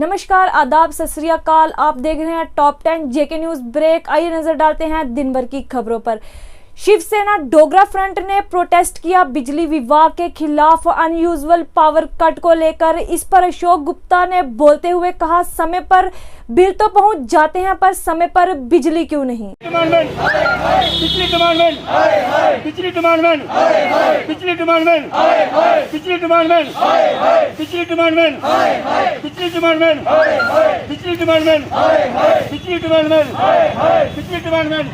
नमस्कार, आदाब, सत श्री अकाल। आप देख रहे हैं टॉप 10 जेके न्यूज ब्रेक। आइए नजर डालते हैं दिन भर की खबरों पर। शिवसेना डोगरा फ्रंट ने प्रोटेस्ट किया बिजली विभाग के खिलाफ अनयूजुअल पावर कट को लेकर। इस पर अशोक गुप्ता ने बोलते हुए कहा, समय पर बिल तो पहुंच जाते हैं पर समय पर बिजली क्यों नहीं। बिजली डिमांडमेंट, बिजली डिमांडमेंट, बिजली डिमांडमेंट, बिजली डिमांडमेंट, बिजली डिमांडमेंट, बिजली डिमांडमेंट, बिजली डिमांडमेंट, बिजली डिमांडमेंट, बिजली डिमांडमेंट,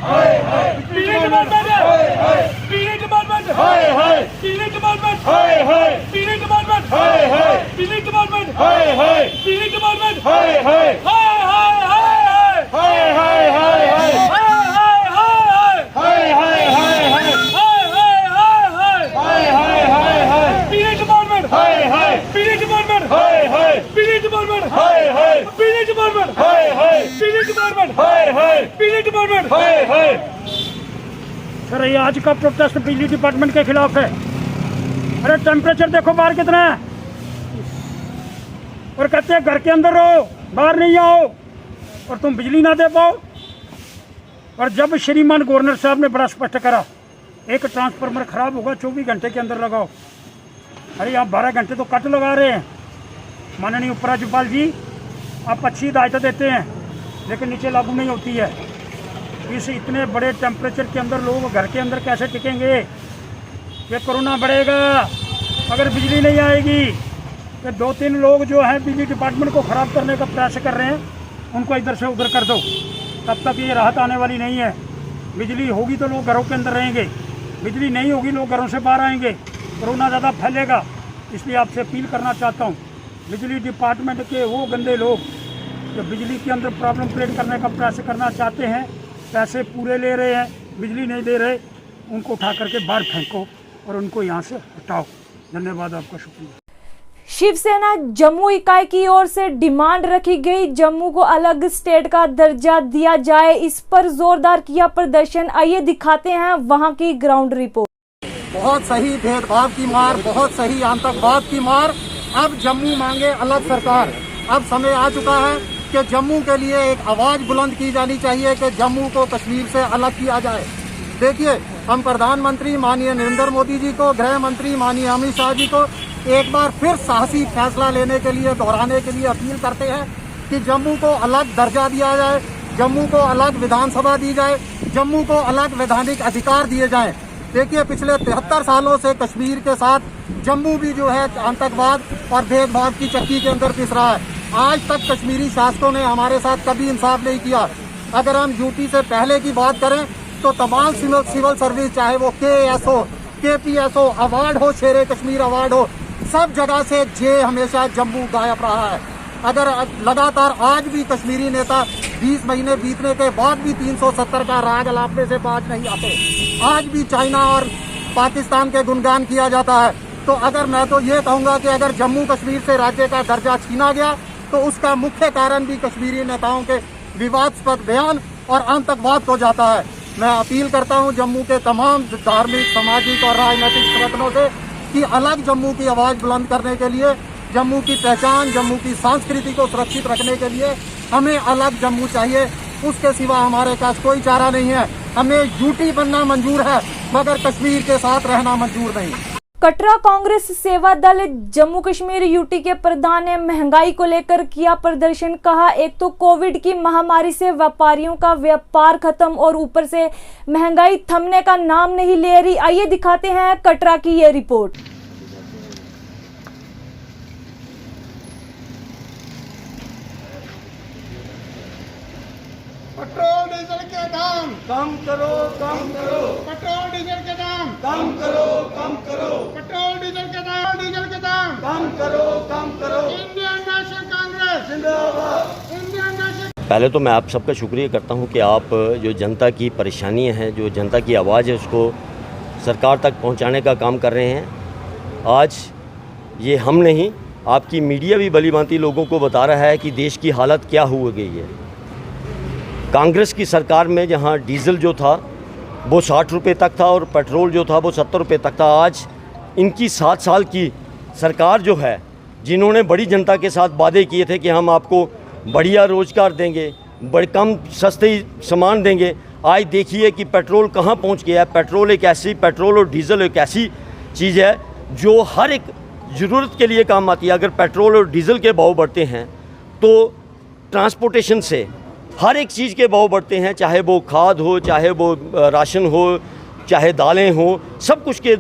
बिजली डिमांडमेंट, बिजली डिपार्टमेंट, हाय हाय बिजली डिपार्टमेंट, हाय हाय बिजली डिपार्टमेंट, हाय हाय बिजली डिपार्टमेंट, हाय हाय बिजली डिपार्टमेंट, हाय हाय हाय हाय हाय हाय हाय हाय हाय हाय बिजली डिपार्टमेंट, हाय हाय बिजली डिपार्टमेंट, हाय हाय बिजली डिपार्टमेंट, हाय हाय बिजली डिपार्टमेंट, हाय हाय बिजली डिपार्टमेंट, हाय हाय बिजली डिपार्टमेंट, हाय हाय। सर, ये आज का प्रोटेस्ट बिजली डिपार्टमेंट के खिलाफ है। अरे टेम्परेचर देखो बाहर कितना है, और कहते हैं घर के अंदर रहो, बाहर नहीं आओ, और तुम बिजली ना दे पाओ। और जब श्रीमान गवर्नर साहब ने बड़ा स्पष्ट करा, एक ट्रांसफार्मर खराब होगा 24 घंटे के अंदर लगाओ। अरे आप 12 घंटे तो कट लगा रहे हैं। माननीय उपराज्यपाल जी, आप अच्छी हिदायतें देते हैं लेकिन नीचे लागू नहीं होती है। इस इतने बड़े टेम्परेचर के अंदर लोग घर के अंदर कैसे टिकेंगे? ये कोरोना बढ़ेगा अगर बिजली नहीं आएगी। ये 2-3 लोग जो हैं बिजली डिपार्टमेंट को ख़राब करने का प्रयास कर रहे हैं, उनको इधर से उधर कर दो। तब तक ये राहत आने वाली नहीं है। बिजली होगी तो लोग घरों के अंदर रहेंगे, बिजली नहीं होगी लोग घरों से बाहर आएंगे, कोरोना ज़्यादा फैलेगा। इसलिए आपसे अपील करना चाहता हूँ, बिजली डिपार्टमेंट के वो गंदे लोग जो बिजली के अंदर प्रॉब्लम क्रिएट करने का प्रयास करना चाहते हैं, पैसे पूरे ले रहे हैं, बिजली नहीं दे रहे, उनको उठा करके बाहर फेंको और उनको यहाँ से हटाओ। धन्यवाद, आपका शुक्रिया। शिवसेना जम्मू इकाई की ओर से डिमांड रखी गई, जम्मू को अलग स्टेट का दर्जा दिया जाए। इस पर जोरदार किया प्रदर्शन। आइए दिखाते हैं वहां की ग्राउंड रिपोर्ट। बहुत सही भेदभाव की मार, बहुत सही आतंकवाद की मार। अब जम्मू मांगे अलग सरकार। अब समय आ चुका है कि जम्मू के लिए एक आवाज बुलंद की जानी चाहिए कि जम्मू को कश्मीर से अलग किया जाए। देखिए, हम प्रधानमंत्री माननीय नरेंद्र मोदी जी को, गृह मंत्री माननीय अमित शाह जी को एक बार फिर साहसी फैसला लेने के लिए, दोहराने के लिए अपील करते हैं कि जम्मू को अलग दर्जा दिया जाए, जम्मू को अलग विधानसभा दी जाए, जम्मू को अलग वैधानिक अधिकार दिए जाएं। देखिए, पिछले 73 सालों से कश्मीर के साथ जम्मू भी जो है आतंकवाद और भेदभाव की चक्की के अंदर पिस रहा है। आज तक कश्मीरी शासकों ने हमारे साथ कभी इंसाफ नहीं किया। अगर हम यूटी से पहले की बात करें तो तमाम सिविल सर्विस, चाहे वो KAS हो, KPS हो, अवार्ड हो, शेरे कश्मीर अवार्ड हो, सब जगह से जे हमेशा जम्मू गायब रहा है। अगर लगातार आज भी कश्मीरी नेता 20 महीने बीतने के बाद भी 370 का राग अलापने से बाज नहीं आते। आज भी चाइना और पाकिस्तान के गुणगान किया जाता है। तो अगर मैं तो ये कहूँगा कि अगर जम्मू कश्मीर से राज्य का दर्जा छीना गया तो उसका मुख्य कारण भी कश्मीरी नेताओं के विवादास्पद बयान और आतंकवाद को जाता है। मैं अपील करता हूँ जम्मू के तमाम धार्मिक, सामाजिक और राजनीतिक संगठनों से कि अलग जम्मू की आवाज बुलंद करने के लिए, जम्मू की पहचान, जम्मू की संस्कृति को सुरक्षित रखने के लिए हमें अलग जम्मू चाहिए। उसके सिवा हमारे पास कोई चारा नहीं है। हमें यूटी बनना मंजूर है मगर कश्मीर के साथ रहना मंजूर नहीं। कटरा कांग्रेस सेवा दल जम्मू कश्मीर यूटी के प्रधान ने महंगाई को लेकर किया प्रदर्शन। कहा, एक तो कोविड की महामारी से व्यापारियों का व्यापार खत्म और ऊपर से महंगाई थमने का नाम नहीं ले रही। आइए दिखाते हैं कटरा की ये रिपोर्ट। पेट्रोल डीजल के दाम कम करो, कम करो, पेट्रोल डीजल के दाम कम करो, कम करो, पेट्रोल डीजल के दाम कम करो, कम करो। इंडियन नेशनल कांग्रेस जिंदाबाद। Indian national. पहले तो मैं आप सबका शुक्रिया करता हूं कि आप जो जनता की परेशानियां हैं, जो जनता की आवाज़ है, उसको सरकार तक पहुंचाने का काम कर रहे हैं। आज ये हम नहीं, आपकी मीडिया भी भली-भांति लोगों को बता रहा है कि देश की हालत क्या हो गई है। कांग्रेस की सरकार में जहां डीजल जो था वो 60 रुपये तक था और पेट्रोल जो था वो 70 रुपये तक था, आज इनकी 7 साल की सरकार जो है, जिन्होंने बड़ी जनता के साथ वादे किए थे कि हम आपको बढ़िया रोज़गार देंगे, बड़े कम सस्ते सामान देंगे, आज देखिए कि पेट्रोल कहाँ पहुँच गया है। पेट्रोल और डीजल एक ऐसी चीज़ है जो हर एक ज़रूरत के लिए काम आती है। अगर पेट्रोल और डीजल के भाव बढ़ते हैं तो ट्रांसपोर्टेशन से हर एक चीज़ के भाव बढ़ते हैं, चाहे वो खाद हो, चाहे वो राशन हो, चाहे दालें हो, सब कुछ के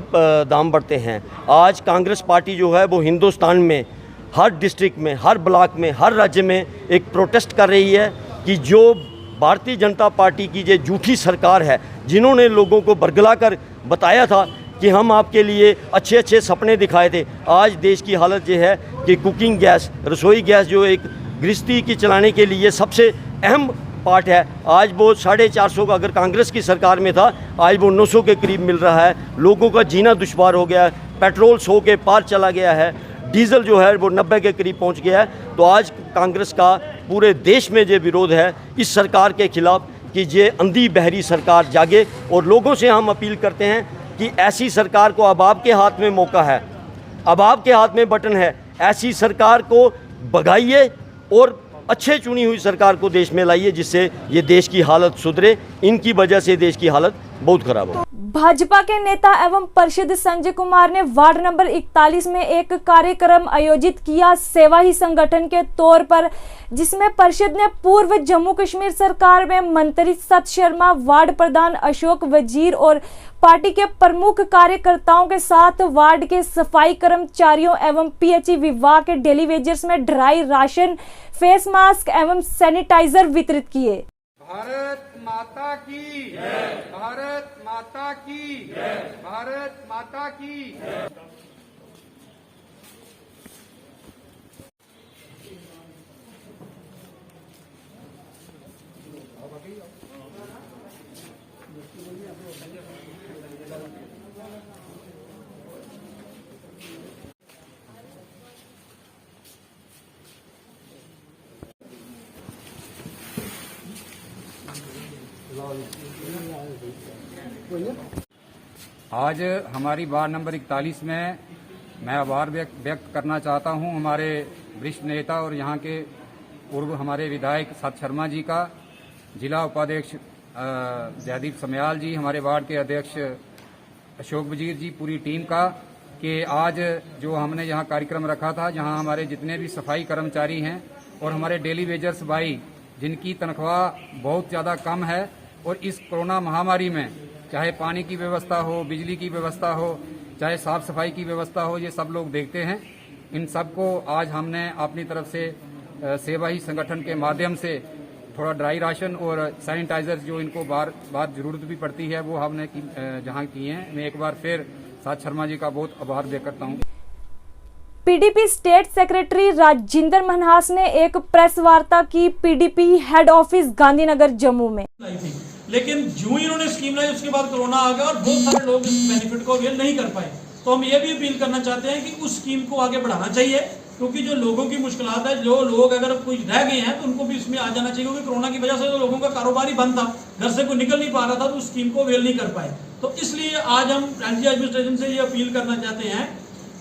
दाम बढ़ते हैं। आज कांग्रेस पार्टी जो है वो हिंदुस्तान में हर डिस्ट्रिक्ट में, हर ब्लॉक में, हर राज्य में एक प्रोटेस्ट कर रही है कि जो भारतीय जनता पार्टी की जो झूठी सरकार है, जिन्होंने लोगों को बरगला कर बताया था कि हम आपके लिए अच्छे अच्छे सपने दिखाए थे, आज देश की हालत ये है कि कुकिंग गैस, रसोई गैस जो एक गृहस्थी की चलाने के लिए सबसे अहम पार्ट है, आज वो 450 का अगर कांग्रेस की सरकार में था, आज वो 900 के करीब मिल रहा है। लोगों का जीना दुश्वार हो गया है, पेट्रोल 100 के पार चला गया है, डीजल जो है वो 90 के करीब पहुंच गया है। तो आज कांग्रेस का पूरे देश में ये विरोध है इस सरकार के खिलाफ कि ये अंधी बहरी सरकार जागे। और लोगों से हम अपील करते हैं कि ऐसी सरकार को, अब आपके हाथ में मौका है, अब आपके हाथ में बटन है, ऐसी सरकार को भगाइए और अच्छे चुनी हुई सरकार को देश में लाइए, जिससे ये देश की हालत सुधरे। इनकी वजह से देश की हालत बहुत खराब हो। भाजपा के नेता एवं पार्षद संजय कुमार ने वार्ड नंबर 41 में एक कार्यक्रम आयोजित किया सेवा ही संगठन के तौर पर, जिसमें पार्षद ने पूर्व जम्मू कश्मीर सरकार में मंत्री सत शर्मा, वार्ड प्रधान अशोक वजीर और पार्टी के प्रमुख कार्यकर्ताओं के साथ वार्ड के सफाई कर्मचारियों एवं पीएचई विभाग के डेली वेजर्स में ड्राई राशन, फेस मास्क एवं सैनिटाइजर वितरित किए। भारत माता की जय, भारत माता की जय, भारत माता की जय। आज हमारी वार्ड नंबर 41 में मैं आभार व्यक्त करना चाहता हूं हमारे वरिष्ठ नेता और यहां के पूर्व हमारे विधायक सत शर्मा जी का, जिला उपाध्यक्ष जयदीप समयाल जी, हमारे वार्ड के अध्यक्ष अशोक वजीर जी, पूरी टीम का, कि आज जो हमने यहाँ कार्यक्रम रखा था, जहाँ हमारे जितने भी सफाई कर्मचारी हैं और हमारे डेली वेजर्स भाई जिनकी तनख्वाह बहुत ज़्यादा कम है, और इस कोरोना महामारी में चाहे पानी की व्यवस्था हो, बिजली की व्यवस्था हो, चाहे साफ सफाई की व्यवस्था हो, ये सब लोग देखते हैं। इन सबको आज हमने अपनी तरफ से सेवा ही संगठन के माध्यम से थोड़ा ड्राई राशन और सैनिटाइजर जो इनको बार जरूरत भी पड़ती है वो हमने जहां किए हैं। मैं एक बार फिर सत शर्मा जी का बहुत आभार व्यक्त करता हूं। PDP state secretary Rajinder Manhas ने एक प्रेस वार्ता की PDP head office Gandhinagar Jammu में। लेकिन जो ही इन्होंने स्कीम लाई उसके बाद कोरोना आ गया और बहुत सारे लोग इस बेनिफिट को अवेल नहीं कर पाए। तो हम ये भी अपील करना चाहते हैं कि उस स्कीम को आगे बढ़ाना चाहिए, क्योंकि जो लोगों की मुश्किलात है, जो लोग अगर कोई रह गए हैं तो उनको भी इसमें आ जाना चाहिए, क्योंकि कोरोना की वजह से तो लोगों का कारोबार ही बंद था, घर से कोई निकल नहीं पा रहा था, तो उस स्कीम को अवेल नहीं कर पाए। तो इसलिए आज हम एलजी एडमिनिस्ट्रेशन से ये अपील करना चाहते हैं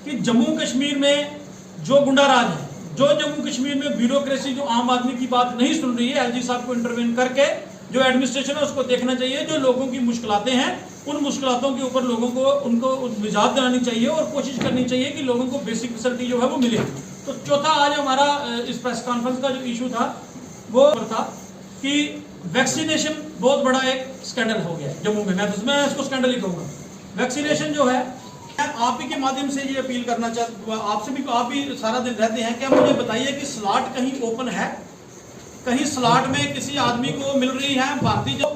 कि जम्मू कश्मीर में जो गुंडाराज है, जो जम्मू कश्मीर में ब्यूरोक्रेसी जो आम आदमी की बात नहीं सुन रही है, एलजी साहब को इंटरवेन करके जो एडमिनिस्ट्रेशन है उसको देखना चाहिए। जो लोगों की मुश्किलातें हैं उन मुश्किलातों के ऊपर लोगों को उनको निजात दिलानी चाहिए और कोशिश करनी चाहिए कि लोगों को बेसिक फैसिलिटी जो है वो मिले। तो चौथा आज हमारा इस प्रेस कॉन्फ्रेंस का जो इशू था वो था कि वैक्सीनेशन बहुत बड़ा एक स्कैंडल हो गया है जम्मू में। मैं इसको स्कैंडल ही कहूँगा। वैक्सीनेशन जो है, मैं आप ही के माध्यम से ये अपील करना चाहता हूँ, आपसे भी, आप भी सारा दिन रहते हैं, क्या मुझे बताइए कि स्लॉट कहीं ओपन है, कहीं स्लॉट में किसी आदमी को मिल रही है भारतीय जो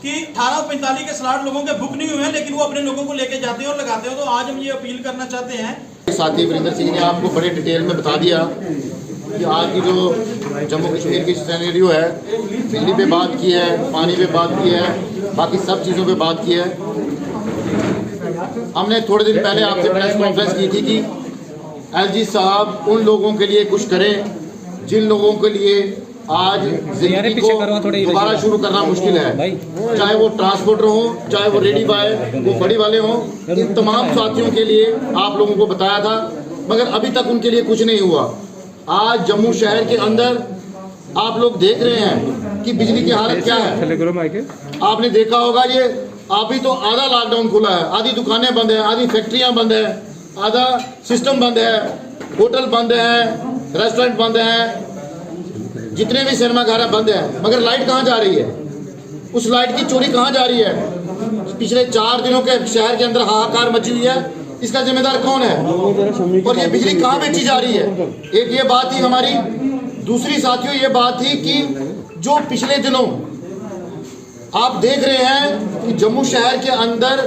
कि 18:45 के स्लॉट लोगों के बुक नहीं हुए हैं, लेकिन वो अपने लोगों को लेके जाते हैं और लगाते हैं। तो आज हम ये अपील करना चाहते हैं। साथी वीरेंद्र सिंह ने आपको बड़े डिटेल में बता दिया कि आज की जो जम्मू कश्मीर की सिनेरियो है, बिजली पे बात की है, पानी पे बात की है, बाकी सब चीज़ों पे बात की है। हमने थोड़े दिन पहले आपसे प्रेस कॉन्फ्रेंस की थी कि एलजी साहब उन लोगों के लिए कुछ करें जिन लोगों के लिए आज जिंदगी को दोबारा शुरू करना मुश्किल है, चाहे वो ट्रांसपोर्टर हो, चाहे वो रेडी बॉय, वो फड़ी वाले हो। इन तमाम साथियों के लिए आप लोगों को बताया था, मगर अभी तक उनके लिए कुछ नहीं हुआ। आज जम्मू शहर के अंदर आप लोग देख रहे हैं कि बिजली की हालत क्या है। आपने देखा होगा ये अभी तो आधा लॉकडाउन खुला है, आधी दुकानें बंद है, आधी फैक्ट्रियां बंद है, आधा सिस्टम बंद है, होटल बंद है, रेस्टोरेंट बंद है, जितने भी सिनेमा घर बंद है। मगर लाइट कहाँ जा रही है? उस लाइट की चोरी कहाँ जा रही है? पिछले 4 दिनों के शहर के अंदर हाहाकार मची हुई है, इसका जिम्मेदार कौन है? और ये बिजली कहाँ बेची जा रही है? एक ये बात थी हमारी। दूसरी साथियों ये बात थी कि जो पिछले दिनों आप देख रहे हैं कि जम्मू शहर के अंदर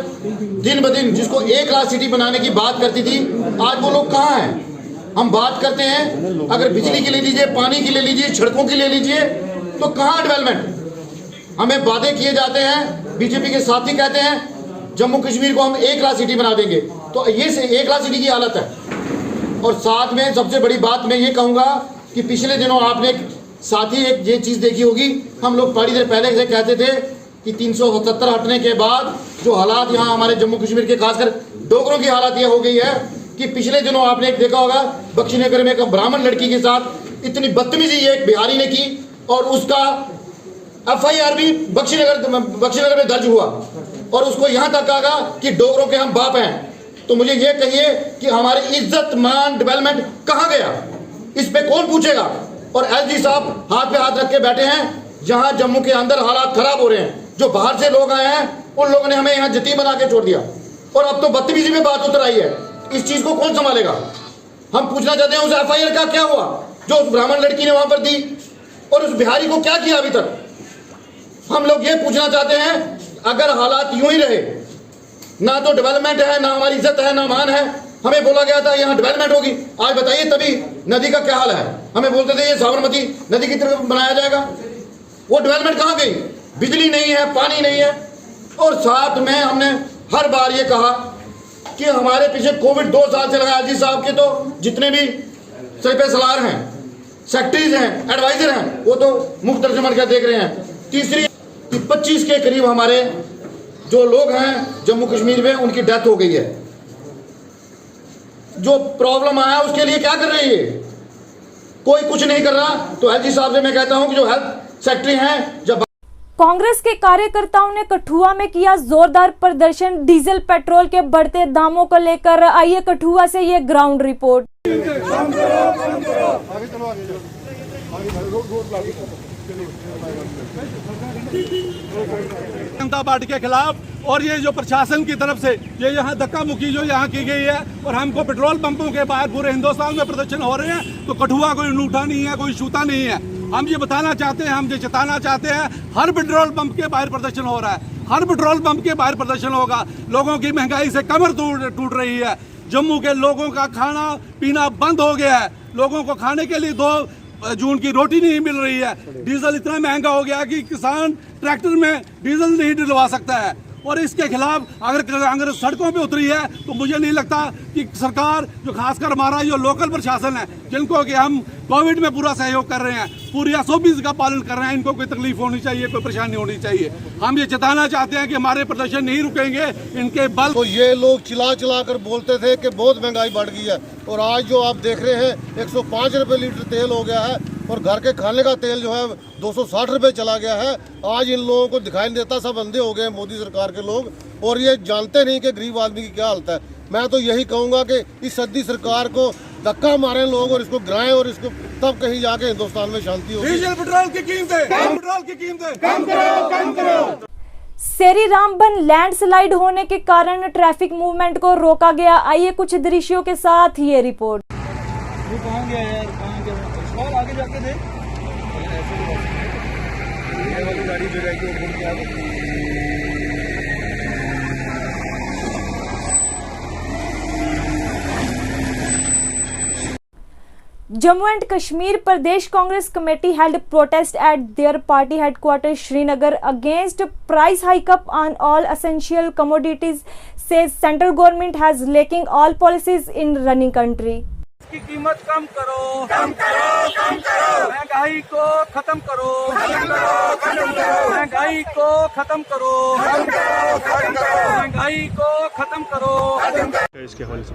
दिन ब दिन जिसको एक लाख सिटी बनाने की बात करती थी, आज वो लोग कहाँ हैं? हम बात करते हैं अगर बिजली की ले लीजिए, पानी की ले लीजिए, सड़कों की ले लीजिए, तो कहाँ डेवलपमेंट? हमें वादे किए जाते हैं, बीजेपी के साथी कहते हैं जम्मू कश्मीर को हम 1 लाख सिटी बना देंगे, तो ये 1 लाख सिटी की हालत है। और साथ में सबसे बड़ी बात मैं ये कहूँगा कि पिछले दिनों आपने साथ ही एक ये चीज़ देखी होगी, हम लोग बड़ी देर पहले से कहते थे कि 377 हटने के बाद जो हालात यहाँ हमारे जम्मू कश्मीर के खासकर डोगरों की हालत ये हो गई है कि पिछले दिनों आपने एक देखा होगा बख्शीनगर में एक ब्राह्मण लड़की के साथ इतनी बदतमीजी एक बिहारी ने की और उसका FIR भी बख्शीनगर में दर्ज हुआ और उसको यहाँ तक कहा कि डोगरों के हम बाप हैं। तो मुझे ये कहिए कि हमारी इज्जत मान डेवलपमेंट कहाँ गया? इस पे कौन पूछेगा? और SG साहब हाथ पे हाथ रख के बैठे हैं। जहाँ जम्मू के अंदर हालात खराब हो रहे हैं, जो बाहर से लोग आए हैं उन लोगों ने हमें यहाँ जतीम बना के छोड़ दिया और अब तो बदतमीजी में बात उतर आई है। इस चीज को कौन संभालेगा? हम पूछना चाहते हैं उस FIR का क्या हुआ जो उस ब्राह्मण लड़की ने वहां पर दी, और उस बिहारी को क्या किया अभी तक? हम लोग ये पूछना चाहते हैं अगर हालात यूं ही रहे, ना तो डेवलपमेंट है, ना हमारी इज्जत है, ना मान है। हमें बोला गया था यहाँ डेवलपमेंट होगी, आज बताइए तभी नदी का क्या हाल है? हमें बोलते थे ये साबरमती नदी की तरफ बनाया जाएगा, वो डेवलपमेंट कहाँ गई? बिजली नहीं है, पानी नहीं है। और साथ में हमने हर बार ये कहा कि हमारे पीछे कोविड 2 साल से लगा। SG साहब के तो जितने भी सरपे सलार हैं, सेक्रेटरीज हैं, एडवाइजर हैं, वो तो मुफ्त तर्जुमान क्या देख रहे हैं। तीसरी कि 25 के करीब हमारे जो लोग हैं जम्मू कश्मीर में उनकी डेथ हो गई है। जो प्रॉब्लम आया उसके लिए क्या कर रही है? कोई कुछ नहीं कर रहा। तो SG साहब से मैं कहता हूं कि जो हेल्थ सेक्रेटरी हैं, जब कांग्रेस के कार्यकर्ताओं ने कठुआ में किया जोरदार प्रदर्शन डीजल पेट्रोल के बढ़ते दामों को लेकर। आइए कठुआ से ये ग्राउंड रिपोर्ट। जनता पार्टी के खिलाफ और ये जो प्रशासन की तरफ से ये यहाँ धक्का मुक्की जो यहाँ की गई है और हमको पेट्रोल पंपों के बाहर पूरे हिंदुस्तान में प्रदर्शन हो रहे हैं, तो कठुआ कोई अनूठा नहीं है, कोई छूता नहीं है। हम ये बताना चाहते हैं, हम ये चेताना चाहते हैं, हर पेट्रोल पंप के बाहर प्रदर्शन हो रहा है, हर पेट्रोल पंप के बाहर प्रदर्शन होगा। लोगों की महंगाई से कमर टूट रही है। जम्मू के लोगों का खाना पीना बंद हो गया है। लोगों को खाने के लिए 2 जून की रोटी नहीं मिल रही है। डीजल इतना महंगा हो गया कि किसान ट्रैक्टर में डीजल नहीं डलवा सकता है। और इसके खिलाफ अगर सड़कों पे उतरी है तो मुझे नहीं लगता कि सरकार, जो खासकर हमारा जो लोकल प्रशासन है, जिनको कि हम कोविड में पूरा सहयोग कर रहे हैं, पूरी SOPs का पालन कर रहे हैं, इनको कोई तकलीफ होनी चाहिए, कोई परेशानी होनी चाहिए। हम ये चेताना चाहते हैं कि हमारे प्रदर्शन नहीं रुकेंगे। इनके बल तो ये लोग चिल्ला कर बोलते थे कि बहुत महंगाई बढ़ गई है, और आज जो आप देख रहे हैं 105 रुपये लीटर तेल हो गया है, और घर के खाने का तेल जो है 260 रुपये चला गया है। आज इन लोगों को दिखाई नहीं देता, सब अंधे हो गए मोदी सरकार के लोग, और ये जानते नहीं कि गरीब आदमी की क्या हालत है। मैं तो यही कहूँगा कि इस सदी सरकार को धक्का मारे लोग और इसको गिराएं, और इसको तब कहीं जाके हिंदुस्तान में शांति होगी। डीजल पेट्रोल की कीमतें कम करो। सेरी रामबन लैंडस्लाइड होने के कारण ट्रैफिक मूवमेंट को रोका गया। आइए कुछ दृश्यों के साथ ये रिपोर्ट। आगे जाके देख, ये वाली गाड़ी जो रहेगी वो घूम के आगे। Jammu and Kashmir Pradesh Congress committee held protest at their party headquarters Srinagar against price hike up on all essential commodities, says central government has lacking all policies in running country. की कीमत कम करो, कम करो, कम करो। महंगाई को खत्म करो, खत्म करो, खत्म करो। महंगाई को खत्म करो, खत्म करो, खत्म करो। महंगाई को खत्म करो, खत्म करो। इसके हवाले से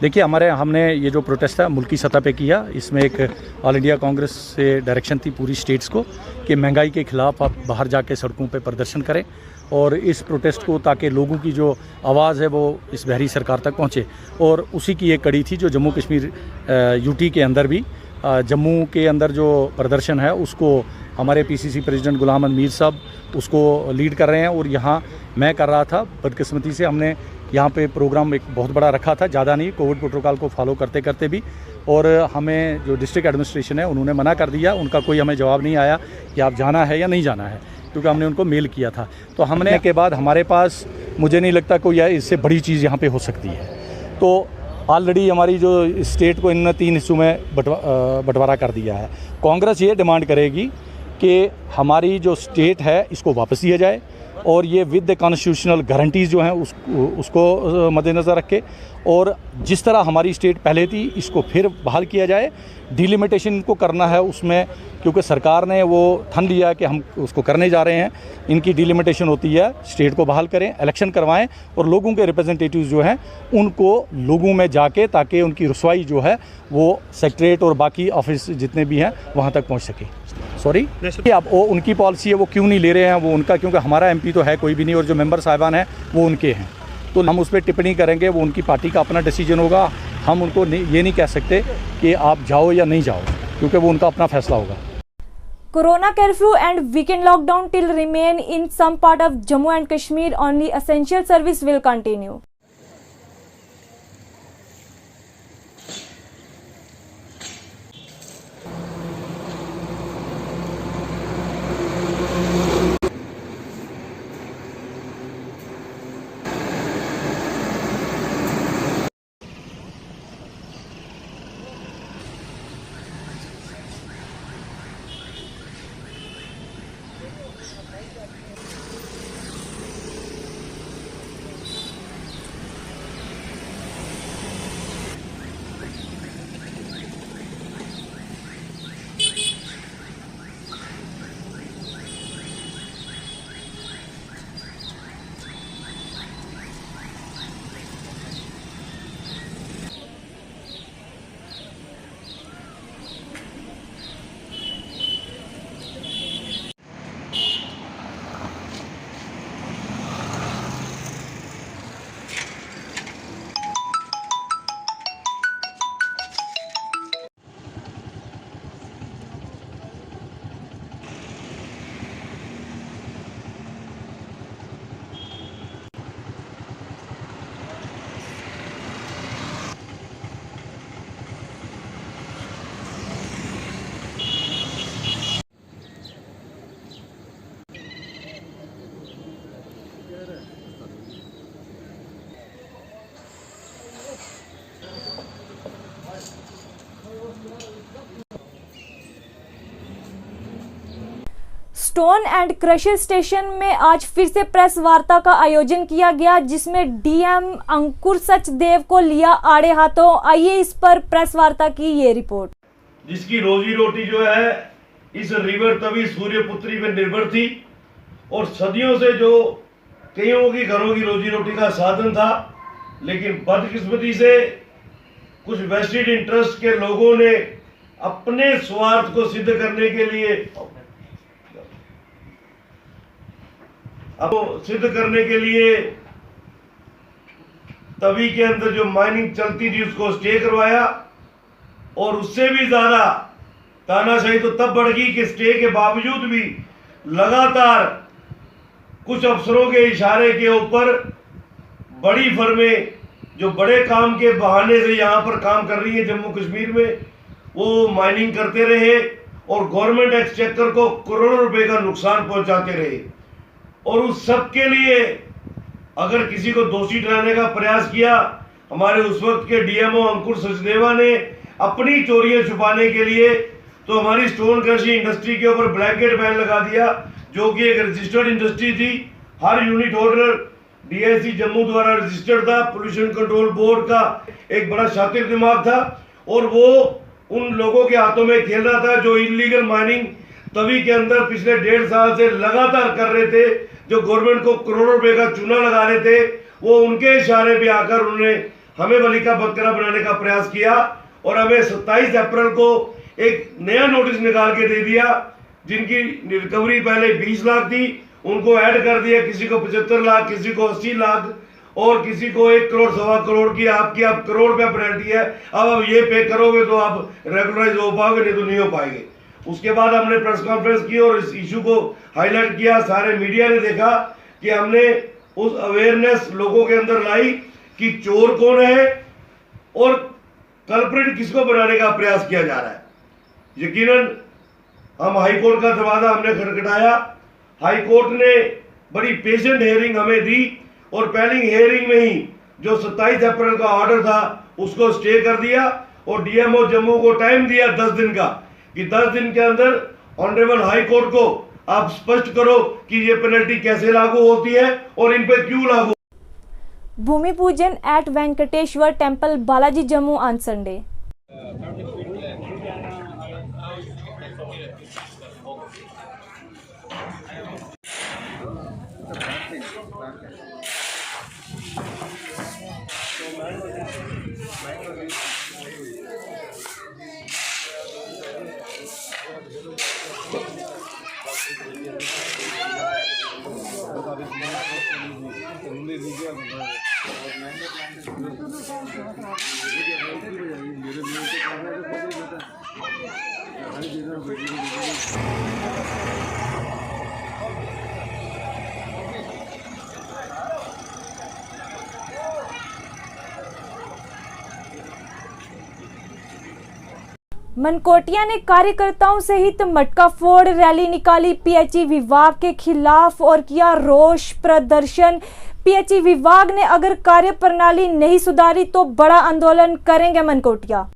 देखिए, हमने ये जो प्रोटेस्ट था मुल्की सतह पे किया। इसमें एक ऑल इंडिया कांग्रेस से डायरेक्शन थी पूरी स्टेट्स को कि महंगाई के खिलाफ आप बाहर जाके सड़कों पे प्रदर्शन करें और इस प्रोटेस्ट को, ताकि लोगों की जो आवाज़ है वो इस बहरी सरकार तक पहुँचे। और उसी की एक कड़ी थी जो जम्मू कश्मीर यूटी के अंदर भी, जम्मू के अंदर जो प्रदर्शन है उसको हमारे पीसीसी प्रेसिडेंट गुलाम अहमद मीर साहब उसको लीड कर रहे हैं। और यहाँ मैं कर रहा था, बदकिस्मती से हमने यहाँ पे प्रोग्राम एक बहुत बड़ा रखा था, ज़्यादा नहीं, कोविड प्रोटोकॉल को फॉलो करते करते भी। और हमें जो डिस्ट्रिक्ट एडमिनिस्ट्रेशन है उन्होंने मना कर दिया, उनका कोई हमें जवाब नहीं आया कि आप जाना है या नहीं जाना है, क्योंकि हमने उनको मेल किया था। तो हमने के बाद हमारे पास, मुझे नहीं लगता कोई इससे बड़ी चीज़ यहाँ पे हो सकती है। तो ऑलरेडी हमारी जो स्टेट को इन्होंने 3 हिस्सों में बंटवारा कर दिया है। कांग्रेस ये डिमांड करेगी कि हमारी जो स्टेट है इसको वापस दिया जाए और ये विद द कॉन्स्टिट्यूशनल गारंटीज़ जो हैं उसको मद्देनज़र रखे, और जिस तरह हमारी स्टेट पहले थी इसको फिर बहाल किया जाए। डिलिमिटेशन इनको करना है उसमें, क्योंकि सरकार ने वो ठन लिया कि हम उसको करने जा रहे हैं। इनकी डिलिमिटेशन होती है, स्टेट को बहाल करें, इलेक्शन करवाएं और लोगों के रिप्रेजेंटेटिव्स जो हैं उनको लोगों में जाके, ताकि उनकी रसवाई जो है वो सेक्रेटरीट और बाकी ऑफिस जितने भी हैं वहाँ तक पहुँच सके। सॉरी, अब वो उनकी पॉलिसी है, वो क्यों नहीं ले रहे हैं, वो उनका, क्योंकि हमारा एमपी तो है कोई भी नहीं और जो मेंबर साहिबान हैं वो उनके हैं, तो हम उस पर टिप्पणी करेंगे, वो उनकी पार्टी का अपना डिसीजन होगा। हम उनको ये नहीं कह सकते कि आप जाओ या नहीं जाओ, क्योंकि वो उनका अपना फैसला होगा। Corona curfew and weekend lockdown till remain in some part of Jammu and Kashmir. Only essential service will continue. Stone and crusher station में आज फिर से प्रेस वार्ता का आयोजन किया गया, जिसमें डीएम अंकुर सचदेव को लिया आड़े हाथों। आइए इस पर प्रेस वार्ता की ये रिपोर्ट। जिसकी रोजी रोटी जो है इस रिवर तवी सूर्यपुत्री पर निर्भर थी और सदियों से जो कईयों की घरों की रोजी रोटी का साधन था, लेकिन बदकिस्मती से कुछ वेस्टेड इंटरेस्ट के लोगों ने अपने स्वार्थ को सिद्ध करने के लिए तवी के अंदर जो माइनिंग चलती थी उसको स्टे करवाया, और उससे भी ज्यादा तानाशाही तो तब बढ़ गई कि स्टे के बावजूद भी लगातार कुछ अफसरों के इशारे के ऊपर बड़ी फर्में जो बड़े काम के बहाने से यहाँ पर काम कर रही है जम्मू कश्मीर में, वो माइनिंग करते रहे और गवर्नमेंट एक्सचेकर को करोड़ों रुपए का नुकसान पहुंचाते रहे। और उस सब के लिए अगर किसी को दोषी ठहराने का प्रयास किया, हमारे उस वक्त के डीएमओ अंकुर सचदेवा ने अपनी चोरियां छुपाने के लिए तो हमारी स्टोन क्रशिंग इंडस्ट्री के ऊपर ब्लैंकेट बैन लगा दिया, जो कि एक रजिस्टर्ड इंडस्ट्री थी। हर यूनिट होल्डर डीआईसी जम्मू द्वारा रजिस्टर्ड था। पोल्यूशन कंट्रोल बोर्ड का एक बड़ा शातिर दिमाग था और वो उन लोगों के हाथों में खेल रहा था जो इलीगल माइनिंग तवी के अंदर पिछले 1.5 साल से लगातार कर रहे थे, जो गवर्नमेंट को करोड़ों रुपए का चूना लगा रहे थे। वो उनके इशारे पे आकर उन्होंने हमें बलि का बकरा बनाने का प्रयास किया और हमें 27 अप्रैल को एक नया नोटिस निकाल के दे दिया, जिनकी रिकवरी पहले 20 लाख थी, उनको ऐड कर दिया, किसी को 75 लाख, किसी को 80 लाख और किसी को 1 करोड़ 1.25 करोड़ की आपकी आप करोड़ रुपया पेनल्टी है। अब आप ये पे करोगे तो आप रेगुलराइज हो पाओगे, नहीं तो नहीं हो पाएंगे। उसके बाद हमने प्रेस कॉन्फ्रेंस की और इस इशू को हाईलाइट किया। सारे मीडिया ने देखा कि हमने उस अवेयरनेस लोगों के अंदर लाई कि चोर कौन है और कल्प्रिट किसको बनाने का प्रयास किया जा रहा है। यकीनन हम हाई कोर्ट का दरवाजा हमने खटखटाया, हाई कोर्ट ने बड़ी पेशेंट हियरिंग हमें दी और पहली हियरिंग में ही जो 27 अप्रैल का ऑर्डर था उसको स्टे कर दिया और डीएमओ जम्मू को टाइम दिया 10 दिन का कि 10 दिन के अंदर ऑनरेबल हाई कोर्ट को आप स्पष्ट करो कि ये पेनल्टी कैसे लागू होती है और इन पे क्यों लागू। भूमि पूजन at Venkateshwara temple Balaji Jammu on Sunday. Mankotia ने कार्यकर्ताओं सहित मटका फोड़ रैली निकाली, पीएचई विभाग के खिलाफ और किया रोष प्रदर्शन। पीएचई विभाग ने अगर कार्य प्रणाली नहीं सुधारी तो बड़ा आंदोलन करेंगे Mankotia.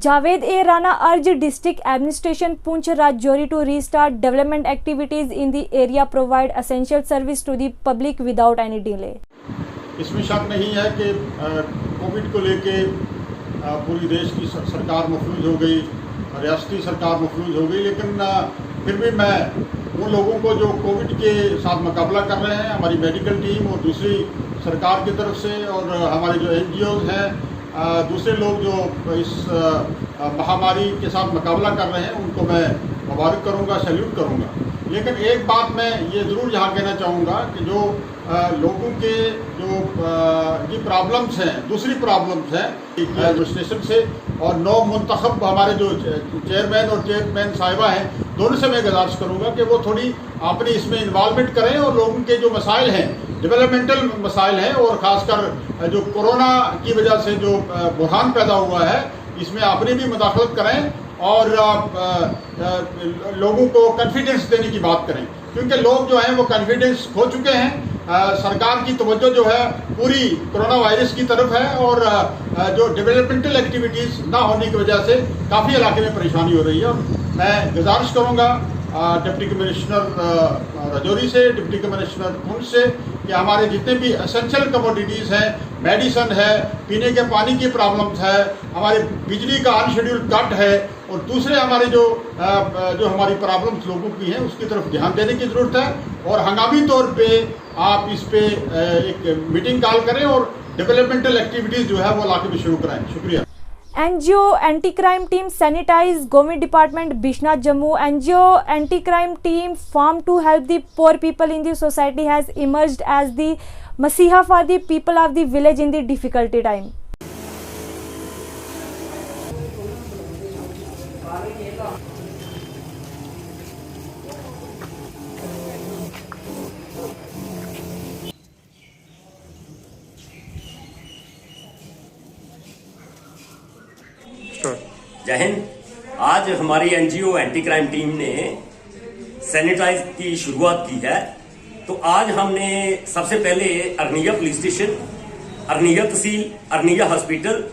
Javed A Rana urge district administration Poonch Rajouri to restart development activities in the area, provide essential service to the public without any delay. इसमें शक नहीं है कि कोविड को लेके पूरी देश की सरकार मफलूज हो गई, रियासती सरकार मफलूज हो गई, लेकिन फिर भी मैं उन लोगों को जो कोविड के साथ मुकाबला कर रहे हैं, हमारी मेडिकल टीम और दूसरी सरकार की तरफ से और हमारे जो NGOs हैं, दूसरे लोग जो इस महामारी के साथ मुकाबला कर रहे हैं, उनको मैं मुबारक करूंगा, सैल्यूट करूंगा। लेकिन एक बात मैं ये ज़रूर यहाँ कहना चाहूँगा कि जो लोगों के जो प्रॉब्लम्स हैं, दूसरी प्रॉब्लम्स हैं एडमिनिस्ट्रेशन से और नौ मुंतखब हमारे जो चेयरमैन और चेयरमैन साहिबा हैं, दोनों से मैं गुजारिश करूँगा कि वो थोड़ी अपनी इसमें इन्वॉल्वमेंट करें और लोगों के जो मसाइल हैं, डेवलपमेंटल मसाइल हैं और ख़ासकर जो कोरोना की वजह से जो बुरहान पैदा हुआ है, इसमें अपनी भी मुदाखलत करें और लोगों को कॉन्फिडेंस देने की बात करें, क्योंकि लोग जो हैं वो कॉन्फिडेंस खो चुके हैं। सरकार की तवज्जो जो है पूरी कोरोना वायरस की तरफ है और जो डेवलपमेंटल एक्टिविटीज़ ना होने की वजह से काफ़ी इलाके में परेशानी हो रही है। और मैं गुजारिश करूँगा डिप्टी कमिश्नर राजौरी से, डिप्टी कमिश्नर पुंछ से कि हमारे जितने भी एसेंशियल कमोडिटीज़ हैं, मेडिसन है, पीने के पानी की प्रॉब्लम्स है, हमारे बिजली का अनशेड्यूल्ड कट है, और दूसरे हमारे जो हमारी प्रॉब्लम्स लोगों की हैं उसकी तरफ ध्यान देने की ज़रूरत है। और हंगामी तौर पे आप इस पे एक मीटिंग कॉल करें और डेवलपमेंटल एक्टिविटीज़ जो है वो इलाके में शुरू कराएं। शुक्रिया। NGO anti crime team sanitize government department Bishnah Jammu NGO anti crime team form to help the poor people in the society has emerged as the messiah for the people of the village in the difficulty time. जय हिंद। आज हमारी NGO anti crime team ने sanitize की शुरुआत की है। तो आज हमने सबसे पहले Arnia police station, Arnia tehsil, Arnia hospital,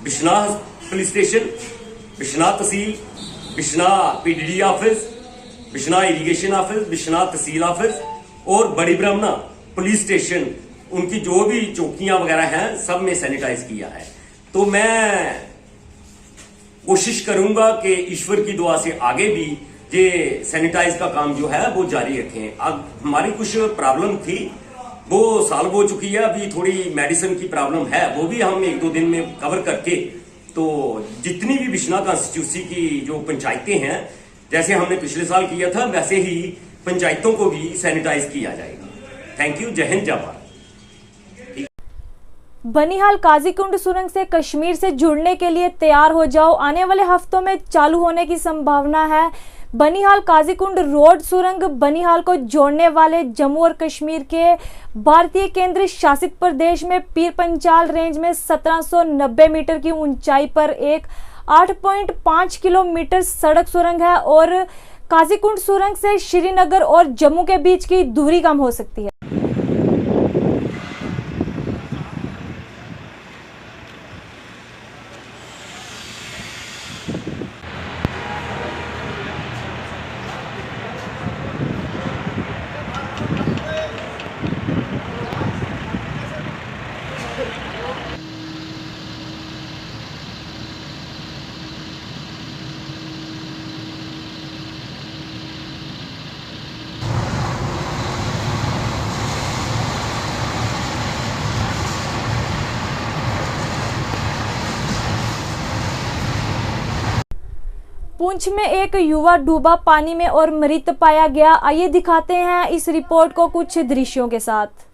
Bishnah police station, Bishna तहसील, Bishnah PDD office, Bishnah irrigation office, Bishnah tehsil office और बड़ी ब्राह्मणा पुलिस स्टेशन, उनकी जो भी चौकियां वगैरह हैं सब में सैनिटाइज किया है। तो मैं कोशिश करूंगा कि ईश्वर की दुआ से आगे भी ये सैनिटाइज का काम जो है वो जारी रखें। अब हमारी कुछ प्रॉब्लम थी वो सॉल्व हो चुकी है, अभी थोड़ी मेडिसिन की प्रॉब्लम है, वो भी हम 1-2 दिन में कवर करके, तो जितनी भी बिश्ना कॉन्स्टिट्यूंसी की जो पंचायतें हैं, जैसे हमने पिछले साल किया था वैसे ही पंचायतों को भी सैनिटाइज किया जाएगा। Thank you. जय हिंद, जय भारत। बनिहाल काजीकुंड सुरंग से कश्मीर से जुड़ने के लिए तैयार हो जाओ, आने वाले हफ्तों में चालू होने की संभावना है। बनिहाल काजीकुंड रोड सुरंग बनिहाल को जोड़ने वाले जम्मू और कश्मीर के भारतीय केंद्र शासित प्रदेश में पीर पंचाल रेंज में 1790 मीटर की ऊंचाई पर एक 8.5 किलोमीटर सड़क सुरंग है और काजीकुंड सुरंग से श्रीनगर और जम्मू के बीच की दूरी कम हो सकती है। पुंछ में एक युवा डूबा पानी में और मृत पाया गया। आइए दिखाते हैं इस रिपोर्ट को कुछ दृश्यों के साथ।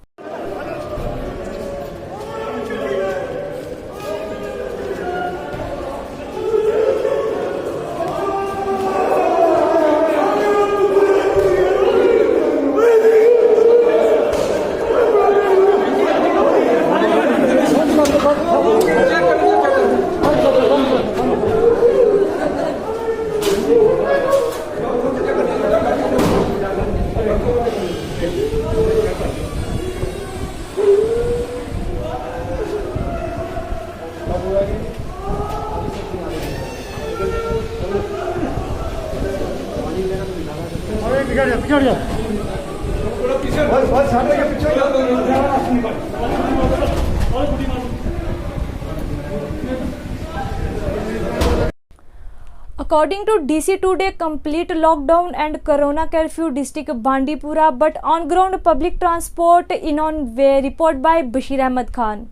According to DC today, complete lockdown and corona curfew district Bandipora, but on ground public transport in on way. Report by Bashir Ahmed Khan.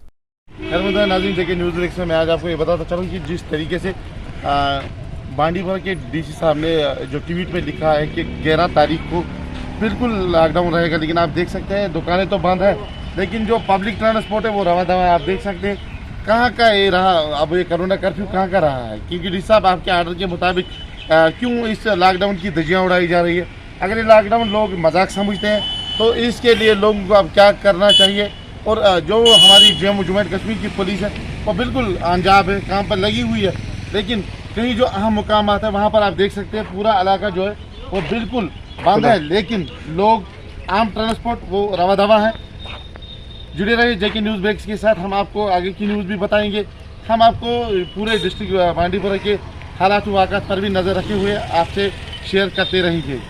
नाज़रीन, जेके न्यूज़ डिरेक्ट में मैं आज आपको ये बताता चलूँ कि जिस तरीके से बांडीपुरा के DC साहब ने जो ट्वीट में लिखा है कि 11 तारीख को बिल्कुल लॉकडाउन रहेगा, लेकिन आप देख सकते हैं दुकानें तो बंद है, लेकिन जो पब्लिक ट्रांसपोर्ट है वो रवा दवा है। आप देख सकते हैं कहाँ का ये रहा, अब ये कोरोना कर्फ्यू कहाँ का रहा है, क्योंकि DC साहब आपके आर्डर के मुताबिक क्यों इस लॉकडाउन की धज्जियाँ उड़ाई जा रही है। अगर ये लॉकडाउन लोग मजाक समझते हैं तो इसके लिए लोगों को अब क्या करना चाहिए। और जो हमारी जम्मू एंड कश्मीर की पुलिस है वो बिल्कुल अंजाब है, काम पर लगी हुई है, लेकिन कहीं जो अहम मुकाम है वहाँ पर आप देख सकते हैं पूरा इलाका जो है वो बिल्कुल बंद है, लेकिन लोग आम ट्रांसपोर्ट वो रवा दवा है। जुड़े रहे जेके न्यूज़ ब्रेक्स के साथ, हम आपको आगे की न्यूज़ भी बताएंगे। हम आपको पूरे डिस्ट्रिक्ट बांडीपुरा के हालात वाक़ात पर भी नज़र रखे हुए आपसे शेयर करते रहेंगे।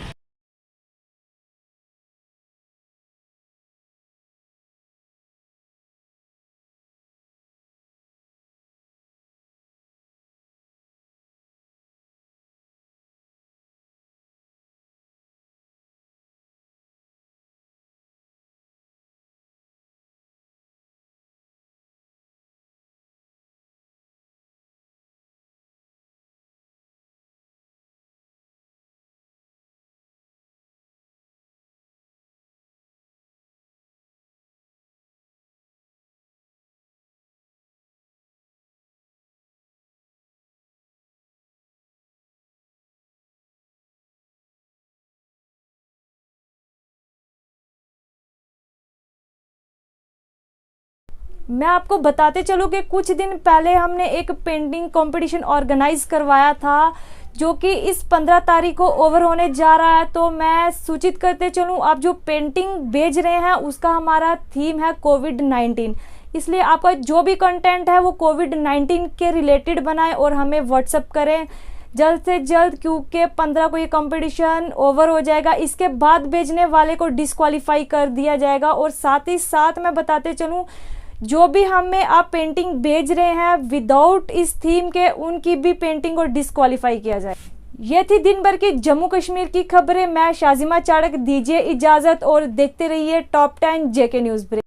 मैं आपको बताते चलूँ कि कुछ दिन पहले हमने एक पेंटिंग कंपटीशन ऑर्गेनाइज करवाया था जो कि इस 15 तारीख को ओवर होने जा रहा है। तो मैं सूचित करते चलूँ, आप जो पेंटिंग भेज रहे हैं उसका हमारा थीम है कोविड-19, इसलिए आपका जो भी कंटेंट है वो कोविड-19 के रिलेटेड बनाएं और हमें व्हाट्सअप करें जल्द से जल्द, क्योंकि 15 को ये कंपटीशन ओवर हो जाएगा। इसके बाद भेजने वाले को डिस्क्वालीफाई कर दिया जाएगा। और साथ ही साथ मैं बताते चलूँ, जो भी हमें आप पेंटिंग भेज रहे हैं विदाउट इस थीम के, उनकी भी पेंटिंग को डिस्क्वालीफाई किया जाए। ये थी दिन भर की जम्मू कश्मीर की खबरें। मैं शाजिमा चाड़क, दीजिए इजाजत और देखते रहिए टॉप 10 जेके न्यूज़ ब्रेक।